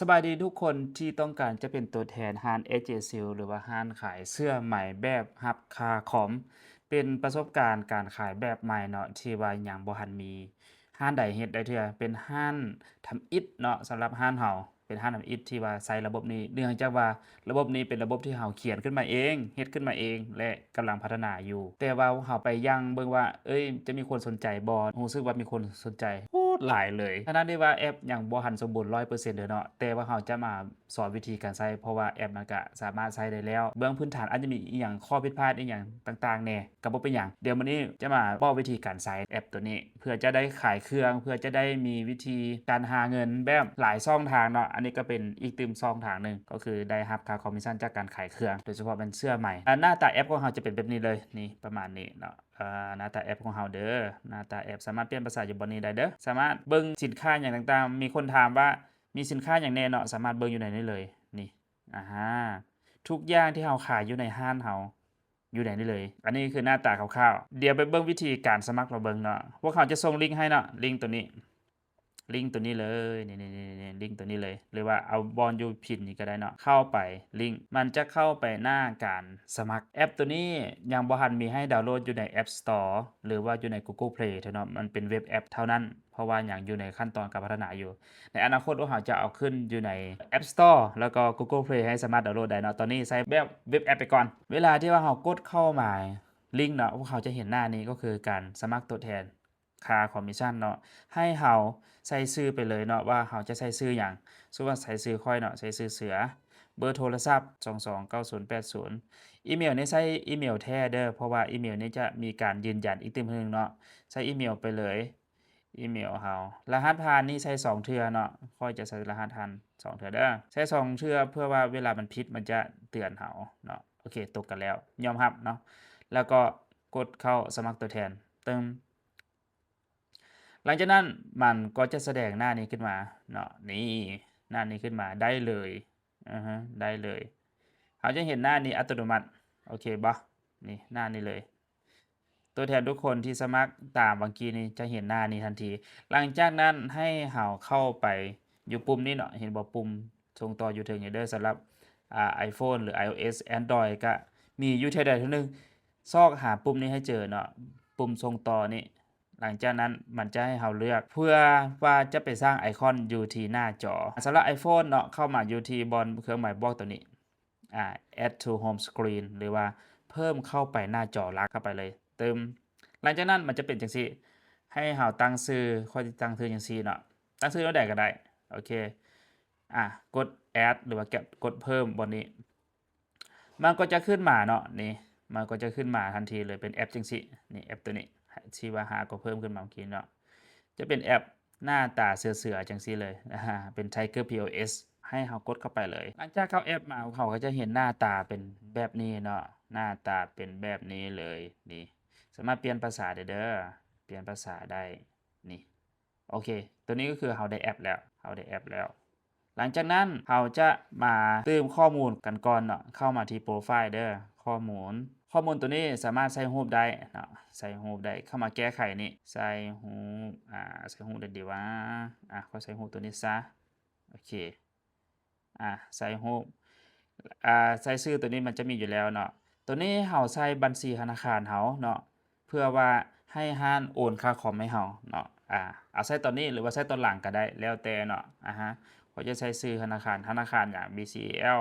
สบายดีทุกคนที่ต้องการจะเป็นตัวแทนร้าน AJ Sale หรือว่าร้านขายเสื้อใหม่แบบรับค่าคอมเป็นประสบการณ์การขายแบบใหม่เนาะที่ว่ายังบ่ทันมีร้านใดเฮ็ดได้เทื่อเป็นร้านทำอิฐเนาะสำหรับร้านเราเป็นร้านทำอิฐที่ว่าใช้ระบบนี้เนื่องจากว่าระบบนี้เป็นระบบที่เราเขียนขึ้นมาเองเฮ็ดขึ้นมาเองและกำลังพัฒนาอยู่แต่ว่าเราไปยังเบิ่งว่าจะมีคนสนใจบ่รู้สึกว่ามีคนสนใจโคตรหลายเลยทั้งๆที่ว่าแอปยังบ่ทันสมบูรณ์100%เด้อเนาะแต่ว่าเราจะมาสอนวิธีการใช้เพราะว่าแอปมันก็สามารถใช้ได้แล้วเบื้องพื้นฐานอาจจะมีอิหยังข้อผิดพลาดอิหยังต่างๆแหน่ก็บ่เป็นหยังเดี๋ยวมื้อนี้จะมาเว้าวิธีการใช้แอปตัวนี้เพื่อจะได้ขายเครื่องเพื่อจะได้มีวิธีการหาเงินแบบหลายช่องทางเนาะอันนี้ก็เป็นอีกตึมช่องทางหนึ่งก็คือได้รับค่าคอมมิชชันจากการขายเครื่องโดยเฉพาะเป็นเสื้อใหม่หน้าตาแอปของเราจะเป็นแบบนี้เลยนี่ประมาณนี้เนาะหน้าตาแอปของเราเด้อหน้าตาแอปสามารถเปลี่ยนภาษาอยู่บนนี้ได้เด้อสามารถเบิ่งสินค้าอย่างต่างๆมีคนถามว่ามีสินค้าอย่างแน่เนาะสามารถเบิ่งอยู่ในนี้เลยนี่อะฮะทุกอย่างที่เราขายอยู่ในห้านเราอยู่ในนี้เลยอันนี้คือหน้าตาคร่าวๆเดี๋ยวไปเบิ่งวิธีการสมัครเราเบิ่งเนาะพวกเขาจะส่งลิงก์ให้เนาะลิงก์ตัวนี้ ลิงก์ตัวนี้เลยนี่ๆๆๆลิงก์ตัวนี้เลยหรือว่าเอาบอนอยู่พินนี่ก็ได้เนาะเข้าไปลิงก์มันจะเข้าไปหน้าการสมัครแอปตัวนี้ยังบ่ทันมีให้ดาวน์โหลดอยู่ใน App Store หรือว่าอยู่ใน Google Play เท่าเนาะมันเป็นเว็บแอปเท่านั้นเพราะว่ายังอยู่ในขั้นตอนการพัฒนาอยู่ในอนาคตพวกเขาจะเอาขึ้นอยู่ใน App Store แล้วก็ Google Play ให้สามารถดาวน์โหลดได้เนาะตอนนี้ใช้แบบเว็บแอปไปก่อนเวลาที่ว่าเรากดเข้ามาลิงก์เนาะพวกเขาจะเห็นหน้านี้ก็คือการสมัครตัวแทนค่าคอมมิชชันเนาะให้เราใส่ชื่อไปเลยเนาะว่าเราจะใส่ชื่อหยังสมมุติว่าใส่ชื่อข้อยเนาะใส่ชื่อเสือเบอร์โทรศัพท์229080อีเมลนี่ใช้อีเมลแท้เด้อเพราะว่าอีเมลนี้จะมีการยืนยันอีกเทื่อหนึ่งเนาะใช้อีเมลไปเลยอีเมลเรารหัสผ่านนี่ใช้2เทื่อเนาะข้อยจะใช้รหัสผ่าน2เทื่อเด้อใช้2เทื่อเพื่อว่าเวลามันผิดมันจะเตือนเราเนาะโอเคตกกันแล้วยอมรับเนาะแล้วก็กดเข้าสมัครตัวแทนเติม หลังจากนั้นมันก็จะแสดงหน้านี้ขึ้นมาเนาะนี่หน้านี้ขึ้นมาได้เลยอะฮะได้เลยเขาจะเห็นหน้านี้อัตโนมัติโอเคบ่นี่หน้านี้เลยตัวแทนทุกคนที่สมัครตามเมื่อกี้นี้จะเห็นหน้านี้ทันทีหลังจากนั้นให้เราเข้าไปอยู่ปุ่มนี้เนาะเห็นบ่ปุ่มส่งต่ออยู่เทิงนี้เด้อสำหรับiPhone หรือ iOS Android ก็มีอยู่เทื่อใดเทื่อหนึ่งซอกหาปุ่มนี้ให้เจอเนาะปุ่มส่งต่อนี้ หลังจากนั้นมันจะให้เราเลือกเพื่อว่าจะไปสร้างไอคอนอยู่ที่หน้าจอสำหรับ iPhone เนาะเข้ามาอยู่ที่บนเครื่องหมายบอกตัวนี้add to home screen หรือว่าเพิ่มเข้าไปหน้าจอหลักเข้าไปเลยเติมหลังจากนั้นมันจะเป็นจังซี่ให้เราตั้งชื่อค่อยตั้งชื่อจังซี่เนาะตั้งชื่อแนวใดก็ได้โอเคกด add หรือว่ากดเพิ่มบนนี้มันก็จะขึ้นมาเนาะนี่มันก็จะขึ้นมาทันทีเลยเป็นแอปจังซี่นี่แอปตัวนี้ที่ว่าหาก็เพิ่มขึ้นมาเมื่อกี้เนาะ จะเป็นแอปหน้าตาเสือๆจังซี่เลยเป็น Tiger POS ให้เรากดเข้าไปเลยหลังจากเข้าแอปมาเขาก็จะเห็นหน้าตาเป็นแบบนี้เนาะหน้าตาเป็นแบบนี้เลยนี่สามารถเปลี่ยนภาษาได้เด้อเปลี่ยนภาษาได้นี่โอเคตัวนี้ก็คือเราได้แอปแล้วเราได้แอปแล้วหลังจากนั้นเราจะมาเติมข้อมูลกันก่อนเนาะเข้ามาที่โพรไฟล์เด้อข้อมูลตัวนี้สามารถใส่รูปได้เนาะใส่รูปได้เข้ามาแก้ไขนี่ใส่รูปใส่รูปได้ดีวะขอใส่รูปตัวนี้ซะโอเคใส่รูปใส่ชื่อตัวนี้มันจะมีอยู่แล้วเนาะตัวนี้เราใส่บัญชีธนาคารเราเนาะเพื่อว่าให้ร้านโอนค่าคอมให้เราเนาะเอาใส่ตอนนี้หรือว่าใส่ตอนหลังก็ได้แล้วแต่เนาะเขาจะใช้ชื่อธนาคารอย่าง BCAL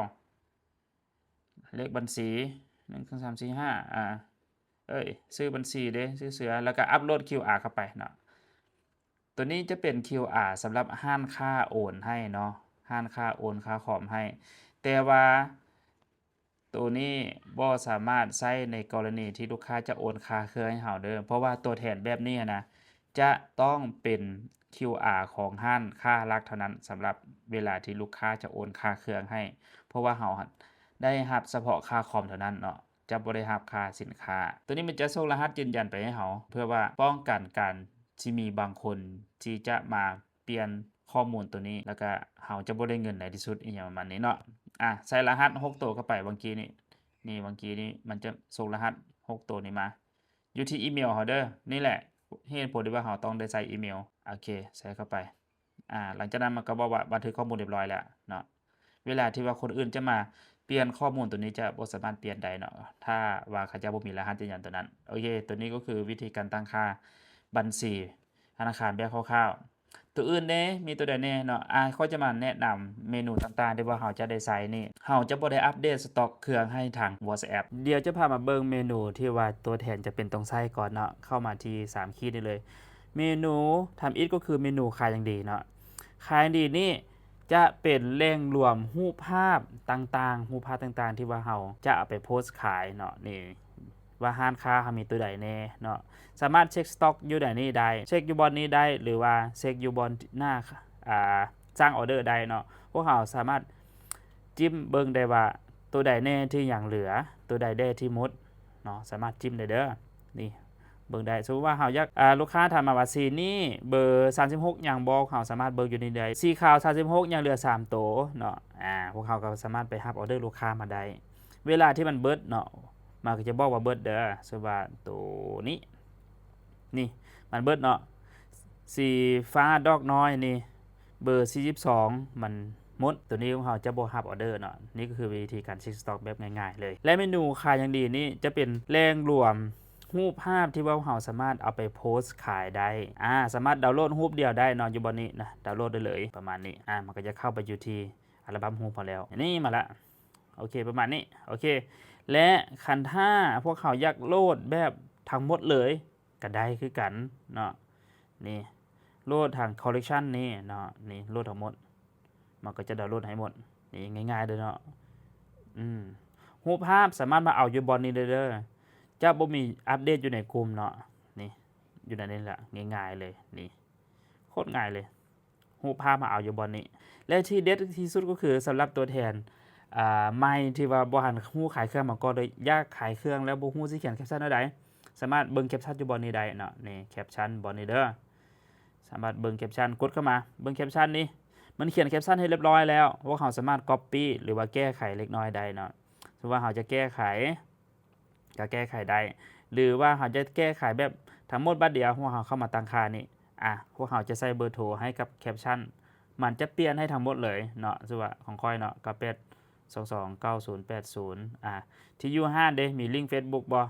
เลขบัญชี1 2 3 4 5ชื่อบัญชีเด้ชื่อเสือแล้วก็อัปโหลด QR เข้าไปเนาะตัวนี้จะเป็น QR สำหรับร้านค้าโอนให้เนาะร้านค้าโอนค่าคอมให้แต่ว่าตัวนี้บ่สามารถใช้ในกรณีที่ลูกค้าจะโอนค่าเครื่องให้เราเด้อเพราะว่าตัวแทนแบบนี้นะจะต้องเป็น QR ของร้านค้าหลักเท่านั้นสำหรับเวลาที่ลูกค้าจะโอนค่าเครื่องให้เพราะว่าเราได้รับเฉพาะค่าคอมเท่านั้นเนาะจะบ่ได้รับค่าสินค้าตัวนี้มันจะส่งรหัสยืนยันไปให้เราเพื่อว่าป้องกันการที่มีบางคนที่จะมาเปลี่ยนข้อมูลตัวนี้แล้วก็เราจะบ่ได้เงินในที่สุดอิหยังประมาณนี้เนาะใส่รหัส6ตัวเข้าไปเมื่อกี้นี่มันจะส่งรหัส6ตัวนี้มาอยู่ที่อีเมลเราเด้อนี่แหละเหตุผลที่ว่าเราต้องได้ใส่อีเมลโอเคใส่เข้าไปหลังจากนั้นมันก็บอกว่าบันทึกข้อมูลเรียบร้อยแล้ว เนาะเวลาที่ว่าคนอื่นจะมาเปลี่ยนข้อมูลตัวนี้จะบ่สามารถเปลี่ยนได้เนาะถ้าว่าเขาเจ้าบ่มีรหัสยืนยันตัวนั้นโอเคตัวนี้ก็คือวิธีการตั้งค่าบัญชีธนาคารแบบคร่าวๆตัวอื่นเด้มีตัวใดแน่เนาะเขาจะมาแนะนำเมนูต่างๆที่ว่าเราจะได้ใช้นี่เราจะบ่ได้อัปเดตสต็อกเครื่องให้ทาง WhatsApp เดี๋ยวจะพามาเบิ่งเมนูที่ว่าตัวแทนจะเป็นต้องใช้ก่อนเนาะเข้ามาที่3ขีดได้เลยเมนูทำอิฐก็คือเมนูขายอย่างดีเนาะขายอย่างดีนี่จะเป็นแหล่งรวมรูปภาพต่างๆรูปภาพต่างๆที่ว่าเราจะเอาไปโพสต์ขายเนาะนี่ว่าร้านค้าเขามีตัวใดแน่เนาะสามารถเช็คสต็อกอยู่ได้นี่ได้เช็คอยู่บอนนี้ได้หรือว่าเช็คอยู่บอนหน้าสร้างออเดอร์ได้เนาะพวกเราสามารถจิ้มเบิ่งได้ว่าตัวใดแน่ที่ยังเหลือตัวใดแน่ที่หมดเนาะสามารถจิ้มได้เด้อนี่เบิ่งได้สมมุติว่าเฮาอยากลูกค้าถามมาว่าสีนี้เบอร์36ยังบ่เฮาสามารถเบิ่งอยู่นี่ได้สีขาว36ยังเหลือ3โตวเนาะพวกเขาก็สามารถไปรับออเดอร์ลูกค้ามาได้เวลาที่มันเบิดเนาะมันก็จะบอกว่าเบิดเด้อสมมุติว่าตัวนี้นี่มันเบิดเนาะสีฟ้าดอกน้อยนี่เบอร์42มันหมดตัวนี้ของเราจะบ่รับออเดอร์เนาะนี่ก็คือวิธีการเช็คสต็อกแบบง่ายๆเลยและเมนูขายอย่างดีนี่จะเป็นแหล่งรวมรูปภาพที่ว่าเราสามารถเอาไปโพสต์ขายได้สามารถดาวน์โหลดรูปเดียวได้เนาะอยู่บนนี้นะดาวน์โหลดได้เลยประมาณนี้มันก็จะเข้าไปอยู่ที่อัลบั้มรูปพอแล้วนี่มาละโอเคประมาณนี้โอเคและคันถ้าพวกเขาอยากโหลดแบบทั้งหมดเลยก็ได้คือกันเนาะนี่โหลดทางคอลเลกชันนี้เนาะนี่โหลดทั้งหมดมันก็จะดาวน์โหลดให้หมดนี่ง่ายๆเลยเนาะรูปภาพสามารถมาเอาอยู่บนนี้เด้อจะบ่มีอัปเดตอยู่ในกลุ่มเนาะนี่อยู่ในนี้แหละง่ายๆเลยนี่โคตรง่ายเลยรูปภาพมาเอาอยู่บนนี้และที่เด็ดที่สุดก็คือสำหรับตัวแทนไม้ที่ว่าบ่หันฮู้ขายเครื่องมาก่อนเลยอยากขายเครื่องแล้วบ่ฮู้สิเขียนแคปชั่นได้สามารถเบิ่งแคปชั่นอยู่บนนี้ได้เนาะนี่แคปชั่นบนนี้เด้อสามารถเบิ่งแคปชั่นกดเข้ามาเบิ่งแคปชั่นนี้มันเขียนแคปชั่นให้เรียบร้อยแล้วว่าเราสามารถ copy หรือว่าแก้ไขเล็กน้อยได้เนาะสมมุติว่าเราจะแก้ไขก็แก้ไขได้หรือว่าเราจะแก้ไขแบบทั้งหมดบัดเดียวพวกเราเข้ามาตั้งค่านี่พวกเราจะใส่เบอร์โทรให้กับแคปชั่นมันจะเปลี่ยนให้ทั้งหมดเลยเนาะสมมุติว่าของค่อยเนาะก็เป็ด229080ที่อยู่ห้านเด้มีลิงก์ Facebook บ่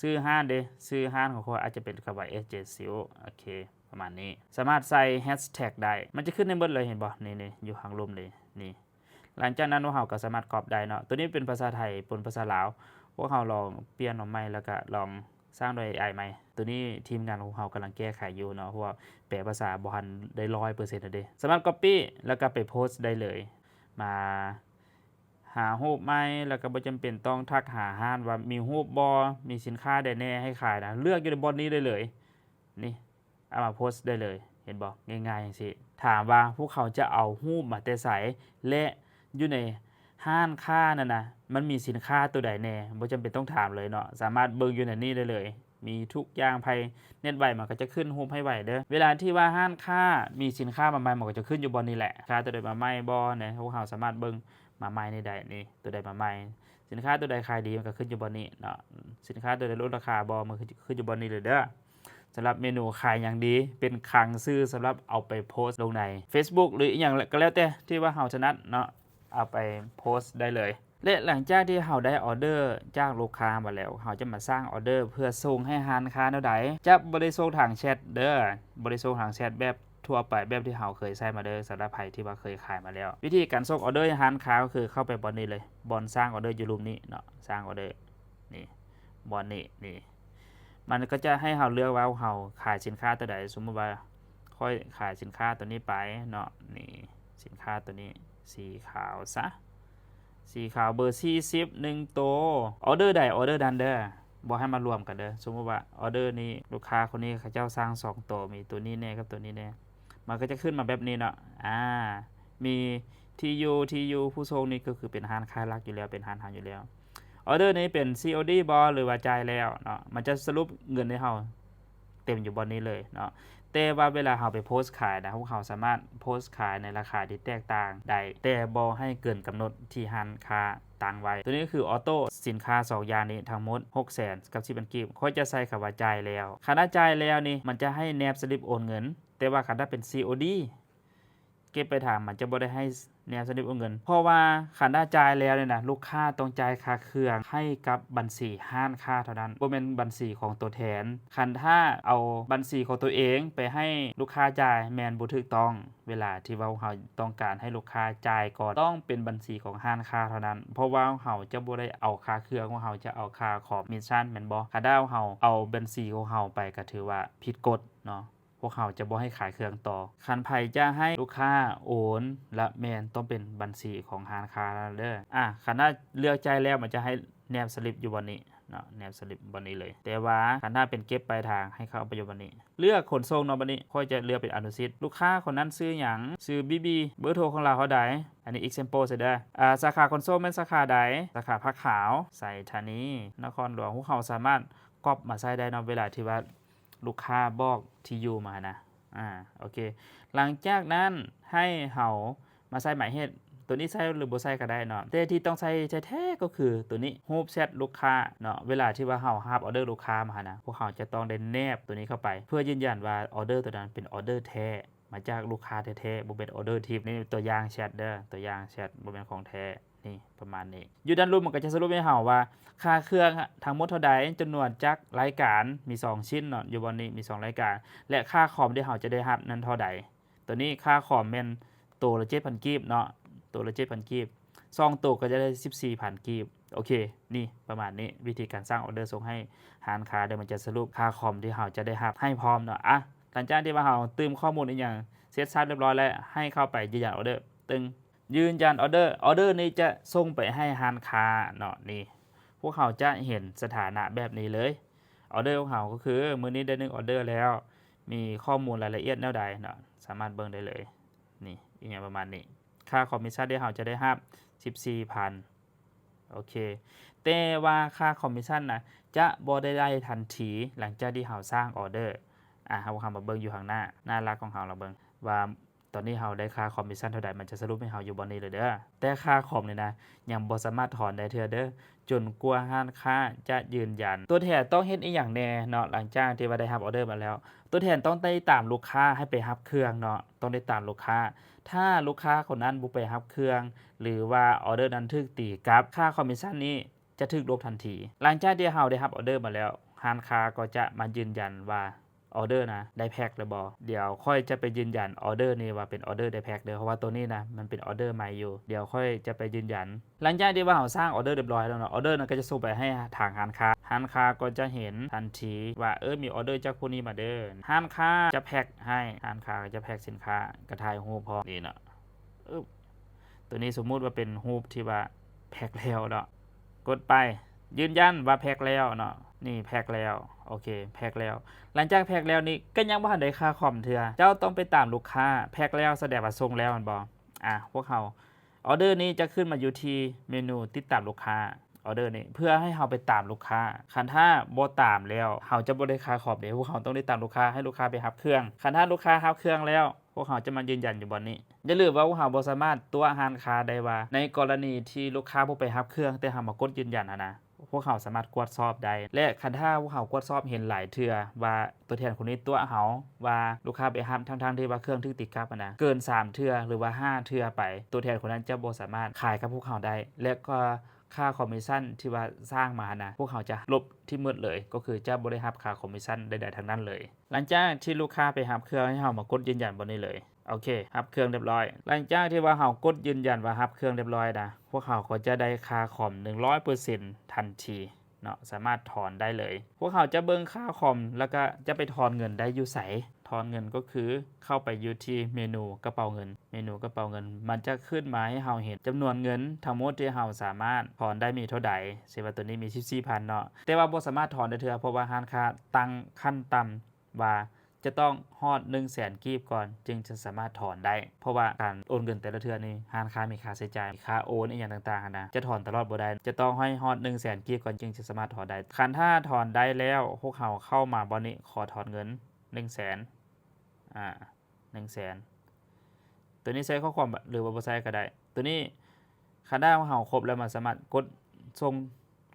ซื้อห้านเด้ซื้อห้านของค่อยอาจจะเป็นคำว่า SJ Seal โอเคประมาณนี้สามารถใส่แฮชแท็กได้มันจะขึ้นในเบิดเลยเห็นบ่นี่ๆอยู่ข้างลุ่มเลยนี่หลังจากนั้นพวกเราก็สามารถก๊อปได้เนาะตัวนี้เป็นภาษาไทยปนภาษาลาวพวกเราลองเปลี่ยนออกใหม่แล้วก็ลองสร้างโดย AI ใหม่ตัวนี้ทีมงานของเรากำลังแก้ไขอยู่เนาะเพราะว่าแปลภาษาบ่ทันได้ 100% เด้สามารถ copy แล้วก็ไปโพสต์ได้เลยมาหารูปใหม่แล้วก็บ่จำเป็นต้องทักหาร้านว่ามีรูปบ่มีสินค้าใดแน่ให้ขายนะเลือกอยู่ในบอทนี้ได้เลยนี่เอามาโพสต์ได้เลยเห็นบ่ง่ายๆจังซี่ถามว่าพวกเขาจะเอารูปมาแต่ไสและอยู่ในร้านค้านั่นน่ะมันมีสินค้าตัวใดแน่บ่จำเป็นต้องถามเลยเนาะสามารถเบิ่งอยู่ในนี้ได้เลยมีทุกอย่างภายเน็ตไว้มันก็จะขึ้นรูปให้ไว้เด้อเวลาที่ว่าร้านค้ามีสินค้ามาใหม่มันก็จะขึ้นอยู่บนนี้แหละสินค้าตัวใดมาใหม่บ่เนี่ยพวกเราสามารถเบิ่งมาใหม่นี่ได้นี่ตัวใดมาใหม่สินค้าตัวใดขายดีมันก็ขึ้นอยู่บนนี้เนาะสินค้าตัวใดลดราคาบ่มันขึ้นอยู่บนนี้เลยเด้อสำหรับเมนูขายอย่างดีเป็นคลังซื้อสำหรับเอาไปโพสต์ลงใน Facebook หรืออีกอย่างก็แล้วแต่ที่ว่าเราถนัดเนาะเอาไปโพสต์ได้เลยและหลังจากที่เราได้ออเดอร์จากลูกค้ามาแล้วเราจะมาสร้างออเดอร์เพื่อส่งให้ร้านค้าแนวใดจะบ่ได้ส่งทางแชทเด้อบ่ได้ส่งทางแชทแบบทั่วไปแบบที่เราเคยใช้มาเด้อสำหรับใครที่ว่าเคยขายมาแล้ววิธีการส่งออเดอร์ให้ร้านค้าก็คือเข้าไปบอนนี้เลยบอนสร้างออเดอร์อยู่รูปนี้เนาะสร้างออเดอร์นี่บอนนี่มันก็จะให้เราเลือกว่าเราขายสินค้าตัวใดสมมุติว่าค่อยขายสินค้าตัวนี้ไปเนาะนี่สินค้าตัวนี้สีขาวซะสีขาวเบอร์40 1โตออเดอร์ใดออเดอร์นั้นเด้อบ่ให้มารวมกันเด้อสมมุติว่าออเดอร์นี้ลูกค้าคนนี้เขาเจ้าสร้าง2โตมีตัวนี้แน่กับตัวนี้แน่มันก็จะขึ้นมาแบบนี้เนาะมี TU ผู้ส่งนี่ก็คือเป็นร้านค้าหลักอยู่แล้วเป็นร้านอาหารอยู่แล้วออเดอร์นี้เป็น COD บ่หรือว่าจ่ายแล้วเนาะมันจะสรุปเงินให้เราเต็มอยู่บนนี้เลยเนาะแต่ว่าเวลาเราไปโพสต์ขายนะพวกเขาสามารถโพสต์ขายในราคาที่แตกต่างได้แต่บ่ให้เกินกำหนดที่ร้านค้าตั้งไว้ตัวนี้คือออโต้สินค้า2อย่างนี้ทั้งหมด 600,000 กับ10,000กีบเขาจะใส่คำว่าจ่ายแล้วค่าจ่ายแล้วนี่มันจะให้แนบสลิปโอนเงินแต่ว่าคันถ้าเป็น COD เก็บปลายทางมันจะบ่ได้ให้แนวสลิปโอนเงินเพราะว่าคันถ้าจ่ายแล้วเนี่ยนะลูกค้าต้องจ่ายค่าเครื่องให้กับบัญชีห้านค้าเท่านั้นบ่แม่นบัญชีของตัวแทนคันถ้าเอาบัญชีของตัวเองไปให้ลูกค้าจ่ายแม่นบ่ถูกต้องเวลาที่ว่าเราต้องการให้ลูกค้าจ่ายก่อนต้องเป็นบัญชีของห้านค้าเท่านั้นเพราะว่าเราจะบ่ได้เอาค่าเครื่องของเราจะเอาค่าคอมมิชชั่นแม่นบ่คันถ้าเราเอาบัญชีของเราไปก็ถือว่าผิดกฎเนาะพวกเขาจะบ่ให้ขายเครื่องต่อคันไผจะให้ลูกค้าโอนและแม่นต้องเป็นบัญชีของร้านค้าเด้อคันถ้าเลือกจ่ายแล้วมันจะให้แนบสลิปอยู่บนนี้เนาะแนบสลิปบนนี้เลยแต่ว่าคันถ้าเป็นเก็บปลายทางให้เข้าไปอยู่บนนี้เลือกขนส่งเนาะบัดนี้ค่อยจะเลือกเป็นอนุสิทธิ์ลูกค้าคนนั้นซื้อหยังซื้อ BB เบอร์โทรของเราเขาใดอันนี้ example เด้อสาขาขนส่งเป็นสาขาใดสาขาผ้าขาวไสธานีนครหลวงพวกเขาสามารถก๊อปมาใช้ได้เนาะเวลาที่ว่าลูกค้าบอกที่อยู่มานะโอเคหลังจากนั้นให้เฮามาใส่หมายเหตุตัวนี้ใส่หรือบ่ใส่ก็ได้เนาะแต่ที่ต้องใส่แท้ๆก็คือตัวนี้รูปแชทลูกค้าเนาะเวลาที่ว่าเฮารับออเดอร์ลูกค้ามานะพวกเขาจะต้องได้แนบตัวนี้เข้าไปเพื่อยืนยันว่าออเดอร์ตัวนั้นเป็นออเดอร์แท้มาจากลูกค้าแท้ๆบ่เป็นออเดอร์ทิปนี่ตัวอย่างแชทเด้อตัวอย่างแชทบ่เป็นของแท้นี่ประมาณนี้อยู่ด้านรูปมันก็จะสรุปให้เฮาว่าค่าเครื่องทั้งหมดเท่าใดจำนวนจักรายการมี2ชิ้นเนาะอยู่บนนี้มี2รายการและค่าคอมที่เฮาจะได้รับนั้นเท่าใดตัวนี้ค่าคอมแม่นตัวละ 7,000 กีบเนาะตัวละ 7,000 กีบ2ตัวก็จะได้ 14,000 กีบโอเคนี่ประมาณนี้วิธีการสร้างออเดอร์ส่งให้ร้านค้าเดี๋ยวมันจะสรุปค่าคอมที่เฮาจะได้รับให้พร้อมเนาะหลังจากที่ว่าเฮาเติมข้อมูลอีกอย่างเสร็จสับเรียบร้อยแล้วให้เข้าไปยืนยันออเดอร์ตึงยืนยันออเดอร์นี้จะส่งไปให้ร้านค้าเนาะนี่พวกเขาจะเห็นสถานะแบบนี้เลยออเดอร์ของเขาก็คือมื้อนี้ได้1ออเดอร์แล้วมีข้อมูลรายละเอียดแนวใดเนาะสามารถเบิ่งได้เลยนี่อีกอย่างประมาณนี้ค่าคอมมิชชั่นที่เราจะได้รับ 14,000 โอเคแต่ว่าค่าคอมมิชชั่นนะจะบ่ได้ทันทีหลังจากที่เราสร้างออเดอร์เรามาเบิ่งอยู่ข้างหน้ารักของเราเบิ่งว่าตอนนี้เราได้ค่าคอมมิชชั่นเท่าใดมันจะสรุปให้เราอยู่บนนี้เลยเด้อแต่ค่าคอมนี่นะยังบ่สามารถถอนได้เทื่อเด้อจนกว่าร้านค้าจะยืนยันตัวแทนต้องเฮ็ดอีหยังแน่เนาะหลังจากที่ว่าได้รับออเดอร์มาแล้วตัวแทนต้องได้ตามลูกค้าให้ไปรับเครื่องเนาะต้องได้ตามลูกค้าถ้าลูกค้าคนนั้นบ่ไปรับเครื่องหรือว่าออเดอร์นั้นถูกตีกลับค่าคอมมิชชั่นนี้จะถูกลบทันทีหลังจากที่เราได้รับออเดอร์มาแล้วร้านค้าก็จะมายืนยันว่าออเดอร์นะได้แพ็คหรือบ่เดี๋ยวค่อยจะไปยืนยันออเดอร์นี้ว่าเป็นออเดอร์ได้แพ็คเด้อเพราะว่าตัวนี้นะมันเป็นออเดอร์ใหม่อยู่เดี๋ยวค่อยจะไปยืนยันหลังจากที่ว่าเราสร้างออเดอร์เรียบร้อยแล้วเนาะออเดอร์นั้นก็จะส่งไปให้ทางร้านค้าก็จะเห็นทันทีว่ามีออเดอร์จากผู้นี้มาเด้อร้านค้าจะแพ็คให้ร้านค้าก็จะแพ็คสินค้ากระถ่ายรูปพร้อมนี่เนาะตัวนี้สมมุติว่าเป็นรูปที่ว่าแพ็คแล้วเนาะกดไปยืนยันว่าแพ็คแล้วเนาะนี่แพ็คแล้วโอเคแพ็คแล้วหลังจากแพ็คแล้วนี่ก็ยังบ่ทันได้ค่าคอมเทื่อเจ้าต้องไปตามลูกค้าแพ็คแล้วแสดงว่าส่งแล้วแม่นบ่พวกเราออเดอร์นี้จะขึ้นมาอยู่ที่เมนูติดตามลูกค้าออเดอร์นี้เพื่อให้เราไปตามลูกค้าคันถ้าบ่ตามแล้วเราจะบ่ได้ค่าคอมเด้พวกเราต้องได้ตามลูกค้าให้ลูกค้าไปรับเครื่องคันถ้าลูกค้ารับเครื่องแล้วพวกเขาจะมายืนยันอยู่บนนี้อย่าลืมว่าพวกเขาบ่สามารถตัวร้านค้าได้ว่าในกรณีที่ลูกค้าบ่ไปรับเครื่องแต่เรามากดยืนยันนะพวกเขาสามารถกวดสอบได้และคันถ้าพวกเขากวดสอบเห็นหลายเทื่อว่าตัวแทนคนนี้ตัวเขาว่าลูกค้าไปรับทั้งๆที่ว่าเครื่องถูกติดกลับนะเกิน3เทื่อหรือว่า5เทื่อไปตัวแทนคนนั้นจะบ่สามารถขายกับพวกเขาได้และก็ค่าคอมมิชชั่นที่ว่าสร้างมานะพวกเขาจะลบที่หมดเลยก็คือจะบ่ได้รับค่าคอมมิชชั่นใดๆทั้งนั้นเลยหลังจากที่ลูกค้าไปรับเครื่องให้เฮามากดยืนยันบนนี้เลยโอเครับเครื่องเรียบร้อยหลังจากที่ว่าเฮากดยืนยันว่ารับเครื่องเรียบร้อยนะพวกเขาก็จะได้ค่าคอม 100% ทันทีเนาะสามารถถอนได้เลยพวกเขาจะเบิ่งค่าคอมแล้วก็จะไปถอนเงินได้อยู่ไสถอนเงินก็คือเข้าไปอยู่ที่เมนูกระเป๋าเงินมันจะขึ้นมาให้เราเห็นจำนวนเงินทั้งหมดที่เราสามารถถอนได้มีเท่าใดสิว่าตัวนี้มี 14,000 เนาะแต่ว่าบ่สามารถถอนได้เทื่อเพราะว่าร้านค้าตั้งขั้นต่ำว่าจะต้องฮอด 100,000 กีบก่อนจึงจะสามารถถอนได้เพราะว่าการโอนเงินแต่ละเทื่อนี่ร้านค้ามีค่าใช้จ่ายค่าโอนอีหยังต่างๆนะจะถอนตลอดบ่ได้จะต้องให้ฮอด 100,000 กีบก่อนจึงจะสามารถถอนได้คันถ้าถอนได้แล้วพวกเขาเข้ามาบ่นี้ขอถอนเงิน 100,000 100,000 ตัวนี้ใช้ข้อความหรือว่าบ่ใช้ก็ได้ตัวนี้คันถ้าเฮาครบแล้วมันสามารถกดส่ง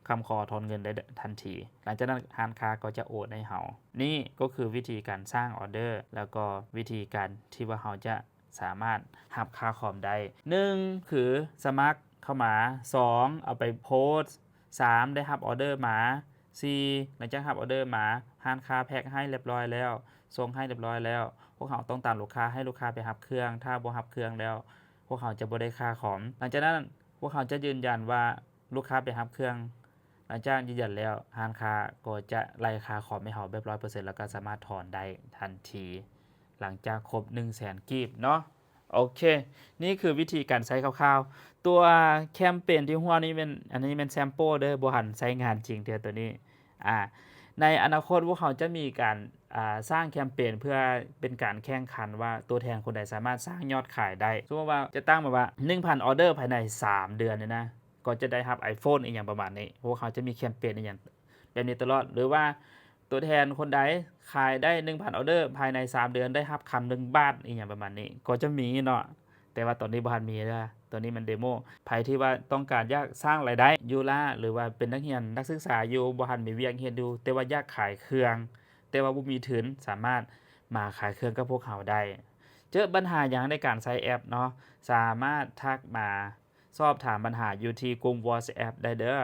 คำขอถอนเงินได้ทันทีหลังจากนั้นร้านค้าก็จะโอนให้เฮานี่ก็คือวิธีการสร้างออเดอร์แล้วก็วิธีการที่ว่าเฮาจะ สามารถรับค่าคอมได้1คือสมัครเข้ามา2เอาไปโพสต์3ได้รับออเดอร์มา4หลังจากรับออเดอร์มาร้านค้าแพ็กให้เรียบร้อยแล้วส่งให้เรียบร้อยแล้วพวกเขาต้องตามลูกค้าให้ลูกค้าไปรับเครื่องถ้าบ่รับเครื่องแล้วพวกเขาจะบ่ได้ค่าคอมหลังจากนั้นพวกเขาจะยืนยันว่าลูกค้าไปรับเครื่องหลังจากยืนยันแล้วร้านค้าก็จะไล่ค่าคอมให้เขาแบบ 100% แล้วก็สามารถถอนได้ทันทีหลังจากครบ 100,000 กีบเนาะโอเคนี่คือวิธีการใช้คร่าวๆตัวแคมเปญที่หัวนี้เป็นอันนี้เป็นแซมเปิลเด้อบ่หันใช้งานจริงเทื่อตัวนี้ในอนาคตพวกเขาจะมีการสร้างแคมเปญเพื่อเป็นการแข่งขันว่าตัวแทนคนใดสามารถสร้างยอดขายได้สมมุติว่าจะตั้งมาว่า 1,000 ออเดอร์ภายใน3เดือนเนี่ยนะก็จะได้รับ iPhone อีกอย่างประมาณนี้พวกเขาจะมีแคมเปญอีกอย่างแบบนี้ตลอดหรือว่าตัวแทนคนใดขายได้ 1,000 ออเดอร์ภายใน3เดือนได้รับคำ1บาทอีกอย่างประมาณนี้ก็จะมีเนาะแต่ว่าตอนนี้บ่ทันมีเด้อตัวนี้มันเดโมไผที่ว่าต้องการอยากสร้างรายได้อยู่ล่ะหรือว่าเป็นนักเรียนนักศึกษาอยู่บ่ทันมีเวียกเฮ็ดอยู่แต่ว่าอยากขายเครื่องแต่ว่าบ่มีทุนสามารถมาขายเครื่องกับพวกเขาได้เจอปัญหาหยังในการใช้แอปเนาะสามารถทักมาสอบถามปัญหาอยู่ที่กลุ่ม WhatsApp ได้เด้อ